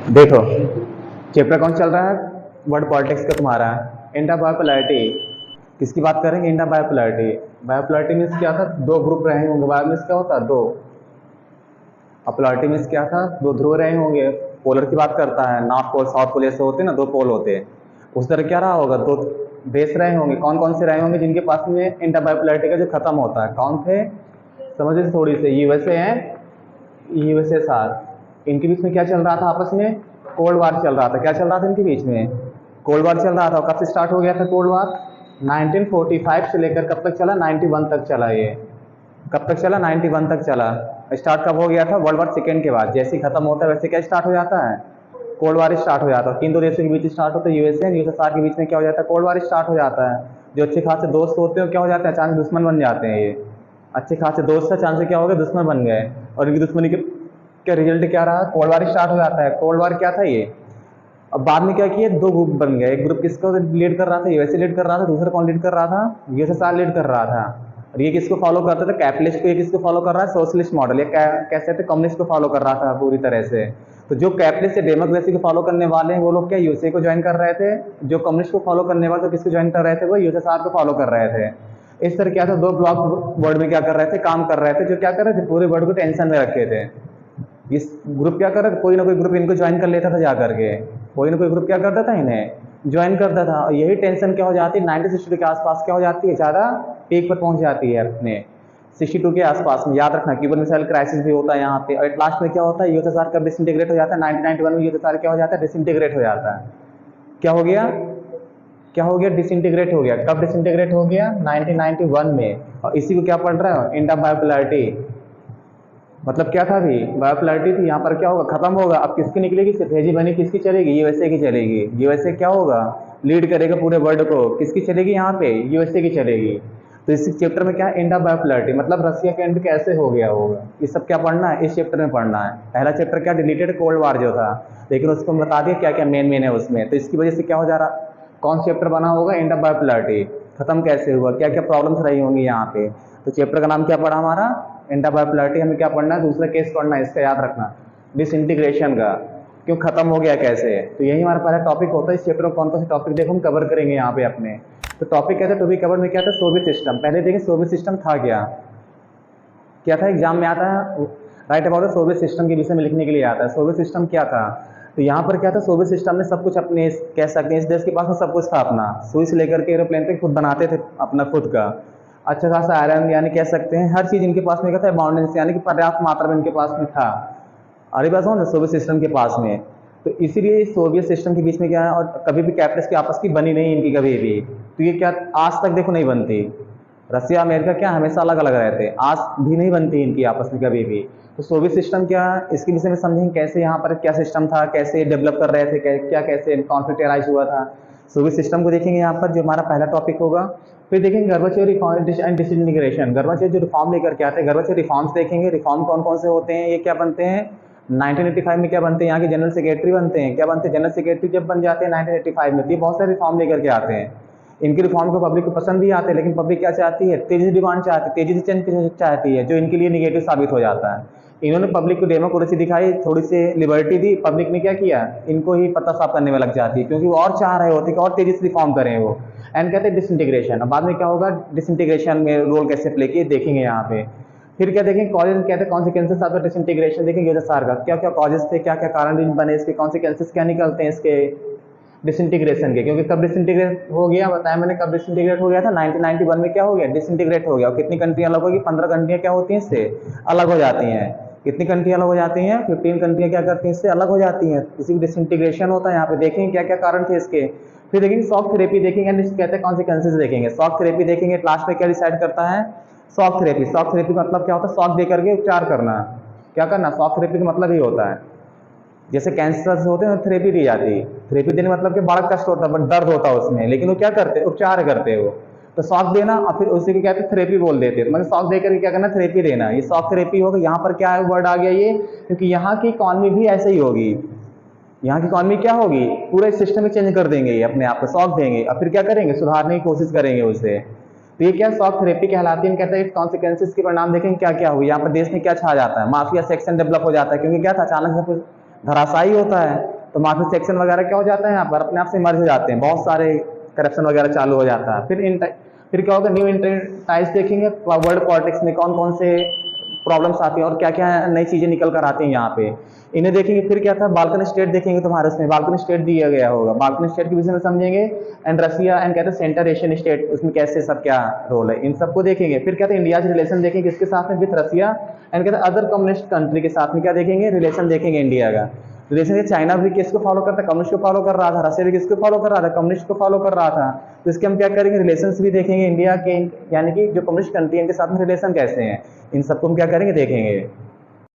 देखो, चैप्टर कौन चल रहा है? वर्ल्ड पॉलिटिक्स का तुम्हारा। इंडिया बायोपोलैरिटी किसकी बात करेंगे? इंडिया बायोपोलैरिटी। बायोपोलैरिटी मीन्स क्या था? दो ग्रुप रहे होंगे। बायो मीन्स क्या होता है? दो। और पोलैरिटी मीन्स क्या था? दो ध्रुव रहे होंगे। पोलर की बात करता है, नॉर्थ पोल साउथ पोल ऐसे होते हैं ना, दो पोल होते हैं। उस तरह क्या रहा होगा? दो देश रहे होंगे। कौन कौन से रहे होंगे जिनके पास में इंडिया बायोपोलैरिटी का जो खत्म होता है? कौन थे? समझिए थोड़ी सी। यूएसए है, यूएसएसआर। इनके बीच में क्या चल रहा था आपस में? कोल्ड वार चल रहा था। क्या चल रहा था इनके बीच में? कोल्ड वार चल रहा था। कब से स्टार्ट हो गया था कोल्ड वार? 1945 से लेकर कब तक चला? 91 तक चला ये। कब तक चला? 91 तक चला। स्टार्ट कब हो गया था? वर्ल्ड वार सेकेंड के बाद। जैसे ही खत्म होता है वैसे क्या स्टार्ट हो जाता है? कोल्ड वार स्टार्ट हो जाता है। किन दो देशों के बीच स्टार्ट होता है? यूएसए और यूएसएसआर के बीच में क्या हो जाता है? कोल्ड वार स्टार्ट हो जाता है। जो अच्छे खासे दोस्त होते हैं क्या हो जाते हैं? अचानक दुश्मन बन जाते हैं ये। अच्छे खासे दोस्त से अचानक से क्या हो गया? दुश्मन बन गए। और इनकी दुश्मनी के क्या रिजल्ट क्या रहा? कोल्ड वार स्टार्ट हो जाता है। कोल्ड वार क्या था ये? अब बाद में क्या किया? दो ग्रुप बन गए। एक ग्रुप किसको लीड कर रहा था? यूएसए लीड कर रहा था। दूसरा कौन लीड कर रहा था? यूएसएसआर लीड कर रहा था। और ये किसको फॉलो करता था? कैपिटलिस्ट को। ये किसको फॉलो कर रहा है? Socialist model. ये कैसे थे? कम्युनिस्ट को फॉलो कर रहा था पूरी तरह से। तो जो कैपिटलिस्ट या डेमोक्रेसी को फॉलो करने वाले हैं वो लोग क्या यूएसए को ज्वाइन कर रहे थे? जो कम्युनिस्ट को फॉलो करने वाले तो किसको ज्वाइन कर रहे थे? वो यूएसएसआर को फॉलो कर रहे थे। इस तरह क्या था? दो ब्लॉक वर्ल्ड में क्या कर रहे थे? काम कर रहे थे। जो क्या कर रहे थे? पूरे वर्ल्ड को टेंशन में रखे थे। इस ग्रुप क्या कर रहा था? कोई ना कोई ग्रुप इनको ज्वाइन कर लेता था जा करके। कोई ना कोई ग्रुप क्या करता था? इन्हें ज्वाइन करता था। और यही टेंशन क्या हो जाती है? 1962 के आसपास क्या हो जाती है? ज़्यादा पीक पर पहुंच जाती है अपने 62 के आसपास में। याद रखना क्यूबन मिसाइल क्राइसिस भी होता है यहाँ पे। और लास्ट में क्या होता है? यूएसएसआर कब डिसइंटीग्रेट हो जाता है? 1991 में यूएसएसआर क्या हो जाता है? डिसइंटीग्रेट हो जाता है। क्या हो गया? क्या हो गया? डिसइंटीग्रेट हो गया। कब डिसइंटीग्रेट हो गया? 1991 में। और इसी को क्या पढ़ रहा है? इंडिया बायोपोलैरिटी। मतलब क्या था? भी बायोपोलैरिटी थी। यहाँ पर क्या होगा? खत्म होगा। अब किसकी निकलेगी? सिर्फ हेजीमनी किसकी चलेगी? यूएसए की चलेगी। यूएसए क्या होगा? लीड करेगा पूरे वर्ल्ड को। किसकी चलेगी यहाँ पे? यूएसए की चलेगी। तो इस चैप्टर में क्या है? इंडिया बायोपोलैरिटी मतलब रसिया के एंड कैसे हो गया होगा, ये सब क्या पढ़ना है? इस चैप्टर में पढ़ना है। पहला चैप्टर क्या? डिलीटेड कोल्ड वार जो था, लेकिन उसको हम बता दिया क्या क्या मेन है उसमें। तो इसकी वजह से क्या हो जा रहा? कौन चैप्टर बना होगा? इंडिया बायोपोलैरिटी। खत्म कैसे हुआ? क्या क्या प्रॉब्लम्स रही होंगी यहाँ पे? तो चैप्टर का नाम क्या पड़ा हमारा? इंडिया बायोपोलैरिटी। हमें क्या पढ़ना है? दूसरा केस पढ़ना है। इसका याद रखना, डिसइंटीग्रेशन का। क्यों खत्म हो गया, कैसे? तो यही हमारा पहला टॉपिक होता है। इस चैप्टर में कौन कौन से टॉपिक देखो हम कवर करेंगे यहाँ पे अपने। तो टॉपिक क्या था? टू बी कवर में क्या था? Soviet system. पहले देखिए सोवियत सिस्टम था क्या? क्या था? एग्जाम में आता है राइट अबाउट सोवियत सिस्टम के विषय में लिखने के लिए आता है। सोवियत सिस्टम क्या था? तो यहाँ पर क्या था? सोवियत सिस्टम में सब कुछ अपने कह सकते हैं इस देश के पास में सब कुछ था अपना। सुई से लेकर के एरोप्लेन तक खुद बनाते थे अपना खुद का। अच्छा खासा आयरन यानी कह सकते हैं हर चीज़ इनके पास में क्या था? अबाउंडेंस यानी कि पर्याप्त मात्रा में इनके पास में था। अरे बात हो ना सोवियत सिस्टम के पास में। तो इसीलिए सोवियत सिस्टम के बीच में क्या है? और कभी भी कैपिटल्स की आपस की बनी नहीं इनकी कभी भी। तो ये क्या आज तक देखो नहीं बनती। रसिया अमेरिका क्या हमेशा अलग अलग रहते, आज भी नहीं बनती इनकी आपस में कभी भी। तो सोवियत सिस्टम क्या, इसके विषय में समझेंगे कैसे यहाँ पर क्या सिस्टम था, कैसे डेवलप कर रहे थे, क्या कैसे कॉन्फ्लिक्ट अराइज हुआ था। सोवियत सिस्टम को देखेंगे यहाँ पर, जो हमारा पहला टॉपिक होगा। फिर देखेंगे गर्बाचेव रिफॉर्म एंड डिसइंटीग्रेशन। गर्बाचेव जो रिफॉर्म लेकर के आते हैं, गर्बाचेव रिफॉर्म्स देखेंगे। रिफॉर्म कौन कौन से होते हैं, ये क्या बनते हैं? 1985 में क्या बनते हैं? यहाँ के जनरल सेक्रेटरी बनते हैं। क्या बनते हैं? जनरल सेक्रेटरी जब बन जाते हैं 1985 में, तो ये बहुत सारे रिफॉर्म लेकर के आते हैं। इनके रिफॉर्म को पब्लिक को पसंद भी आते हैं, लेकिन पब्लिक क्या चाहती है? तेजी से डिमांड चाहती है, तेजी से चेंज चाहती है, जो इनके लिए निगेटिव साबित हो जाता है। इन्होंने पब्लिक को डेमोक्रेसी दिखाई, थोड़ी सी लिबर्टी दी, पब्लिक ने क्या किया? इनको ही पत्ता साफ करने में लग जाती है, क्योंकि वो और चाह रहे होते कि और तेजी से रिफॉर्म करें वो। एंड कहते हैं डिसइंटीग्रेशन। अब बाद में क्या होगा? डिसइंटीग्रेशन में रोल कैसे प्ले किए देखेंगे यहाँ पे। फिर क्या देखेंगे? कॉजेज कहते हैं कॉन्सिक्वेंसेस ऑफ डिसइंटीग्रेशन। देखेंगे यूएसएसआर का क्या क्या कॉजेज थे, क्या क्या कारण बने, इसके कॉन्सिक्वेंसेस क्या निकलते हैं इसके डिसइंटीग्रेशन के। क्योंकि कब डिसइंटीग्रेट हो गया बताया मैंने, कब डिसइंटीग्रेट हो गया था? 1991 में क्या हो गया? डिसइंटीग्रेट हो गया। और कितनी कंट्रियां अलग होगी? 15 कंट्रियां क्या होती हैं इससे अलग हो जाती हैं। कितनी कंट्रियां अलग हो जाती हैं? 15 कंट्रियां क्या करती हैं? इससे अलग हो जाती हैं। इसी को डिसइंटीग्रेशन होता है। यहाँ पे देखेंगे क्या क्या कारण थे इसके। फिर देखेंगे शॉक थेरेपी देखेंगे, कहते हैं कॉन्सिक्वेंसेस देखेंगे। शॉक थेरेपी देखेंगे, लास्ट में क्या डिसाइड करता है? Shock therapy. शॉक थेरेपी का मतलब क्या होता है? शॉक देकर के उपचार करना। क्या करना? शॉक थेरेपी का मतलब ही होता है, जैसे कैंसर से होते हैं थेरेपी दी जाती है। थेरेपी देने मतलब कि बड़ा कष्ट होता है, दर्द होता है उसमें, लेकिन वो क्या करते हैं? उपचार करते हैं वो। तो शॉक देना और फिर उसी को कहते हैं थेरेपी बोल देते हैं। मतलब शॉक देकर क्या करना? थेरेपी देना। ये शॉक थेरेपी होगा। यहाँ पर क्या वर्ड आ गया ये? क्योंकि यहाँ की इकॉनमी भी ऐसे ही होगी। यहाँ की इकॉनमी क्या होगी? पूरे सिस्टम में चेंज कर देंगे ये अपने आप को, शॉक देंगे और फिर क्या करेंगे? सुधारने की कोशिश करेंगे उसे। तो ये क्या शॉक थेरेपी कहलाती है। कहते हैं कॉन्सिक्वेंसेस के परिणाम देखेंगे क्या क्या हुई। यहाँ पर देश में क्या छा जाता है? माफिया सेक्शन डेवलप हो जाता है, क्योंकि क्या था? अचानक से कुछ धराशायी होता है। तो माफिया सेक्शन वगैरह क्या हो जाता है यहाँ पर अपने आप से मर्ज हो जाते हैं, बहुत सारे करप्शन वगैरह चालू हो जाता है। फिर क्या होगा, न्यू इंटरटाइज देखेंगे वर्ल्ड पॉलिटिक्स में कौन कौन से प्रॉब्लम्स आती हैं और क्या क्या नई चीज़ें निकल कर आती हैं यहाँ पे, इन्हें देखेंगे। फिर क्या था, बाल्कन स्टेट देखेंगे, तुम्हारे उसमें बाल्कन स्टेट दिया गया होगा, बाल्कन स्टेट के विषय में समझेंगे। एंड रसिया एंड कहते हैं सेंटर एशियन स्टेट, उसमें कैसे सब क्या रोल है, इन सबको देखेंगे। फिर कहते हैं इंडिया से रिलेशन देखेंगे किसके साथ में, विथ रसिया एंड कहते हैं अदर कम्युनिस्ट कंट्री के साथ में क्या देखेंगे, रिलेशन देखेंगे इंडिया का। रिलेशन चाइना भी किसको फॉलो करता है, कम्युनिस्ट को फॉलो कर रहा था, रसिया भी किसको फॉलो कर रहा था, कम्युनिस्ट को फॉलो कर रहा था। तो इसके हम क्या करेंगे, रिलेशंस भी देखेंगे इंडिया के, यानी कि जो कम्युनिस्ट कंट्री है इनके साथ में रिलेशन कैसे हैं, इन सबको हम क्या करेंगे, देखेंगे।